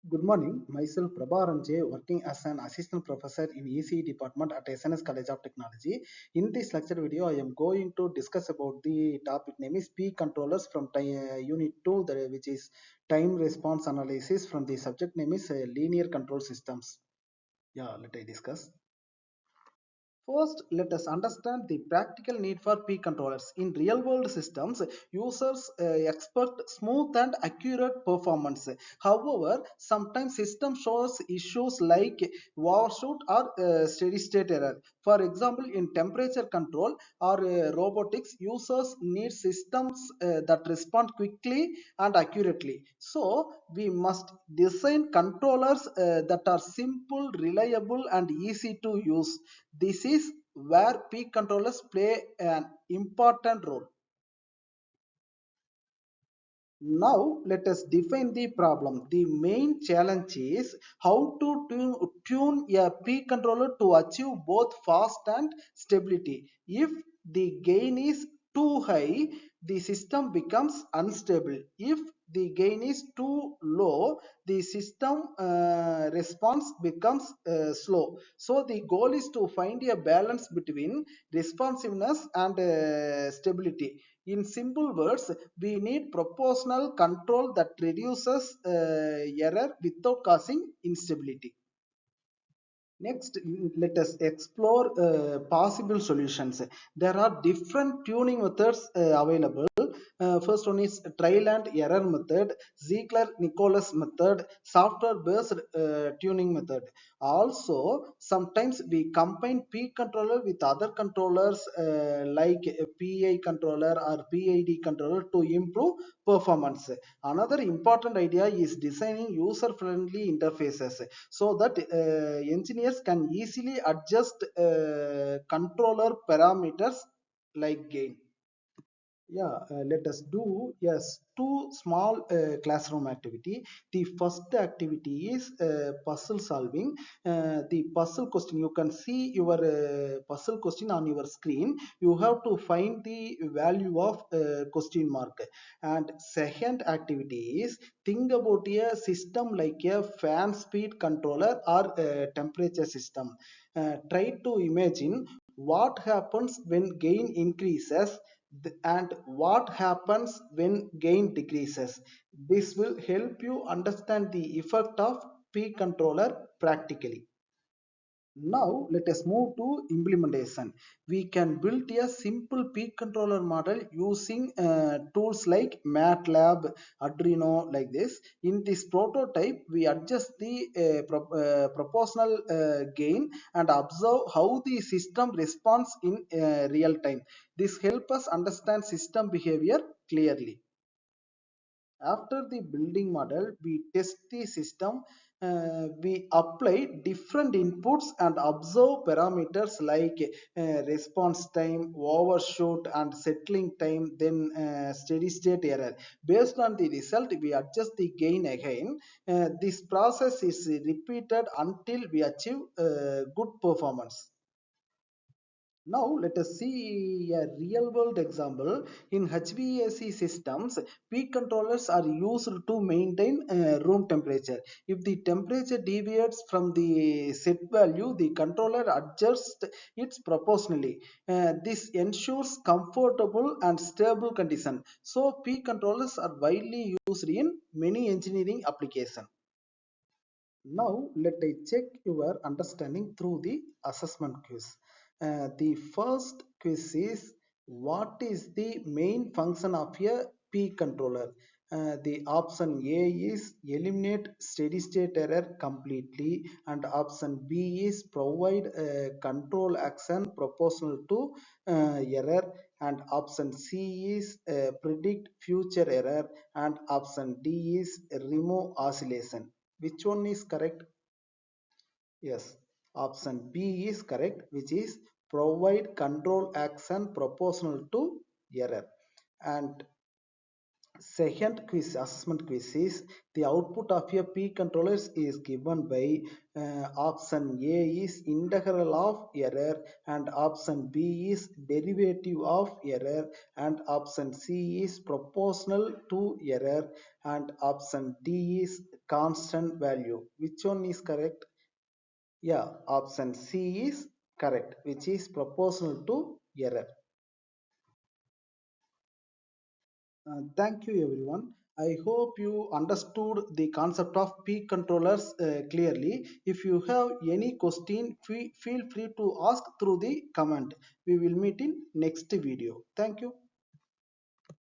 Good morning. Myself Prabharan J, working as an assistant professor in ECE department at SNS College of Technology. In this lecture video, I am going to discuss about the topic name is P controllers from unit 2, which is time response analysis. From the subject name is linear control systems. Yeah, let I discuss. First, let us understand the practical need for P controllers. In real world systems, users expect smooth and accurate performance. However, sometimes system shows issues like overshoot or steady state error. For example, in temperature control or robotics, users need systems that respond quickly and accurately. So, we must design controllers that are simple, reliable, and easy to use. This is where peak controllers play an important role. Now let us define the problem. The main challenge is how to tune a peak controller to achieve both fast and stability. If the gain is too high, the system becomes unstable. If the gain is too low, the system response becomes slow. So the goal is to find a balance between responsiveness and stability. In simple words, we need proportional control that reduces error without causing instability. Next, let us explore possible solutions. There are different tuning methods available. First one is trial and error method, Ziegler-Nicholas method, software-based tuning method. Also, sometimes we combine P controller with other controllers like a PI controller or PID controller to improve performance. Another important idea is designing user-friendly interfaces so that engineers can easily adjust controller parameters like gain. Yeah, let us do yes two small classroom activity. The first activity is puzzle solving. The puzzle question, you can see your puzzle question on your screen. You have to find the value of question mark. And second activity is think about a system like a fan speed controller or a temperature system. Try to imagine what happens when gain increases and what happens when gain decreases. This will help you understand the effect of P controller practically. Now let us move to implementation. We can build a simple peak controller model using tools like MATLAB, Arduino like this. In this prototype, we adjust the proportional gain and observe how the system responds in real time. This helps us understand system behavior clearly. After the building model, we test the system. We apply different inputs and observe parameters like response time, overshoot, and settling time, then steady state error. Based on the result, we adjust the gain again. This process is repeated until we achieve good performance. Now let us see a real world example. In HVAC systems, peak controllers are used to maintain room temperature. If the temperature deviates from the set value, the controller adjusts it proportionally. This ensures comfortable and stable condition. So peak controllers are widely used in many engineering applications. Now let I check your understanding through the assessment quiz. The first quiz is what is the main function of a P controller? The option A is eliminate steady state error completely, and option B is provide a control action proportional to error, and option C is predict future error, and option D is remove oscillation. Which one is correct? Yes, option B is correct, which is provide control action proportional to error. And second quiz, assessment quiz is the output of a P controllers is given by option A is integral of error, and option B is derivative of error, and option C is proportional to error, and option D is constant value. Which one is correct? Yeah, option C is correct, which is proportional to error. Thank you, everyone. I hope you understood the concept of peak controllers clearly. If you have any question, feel free to ask through the comment. We will meet in next video. Thank you.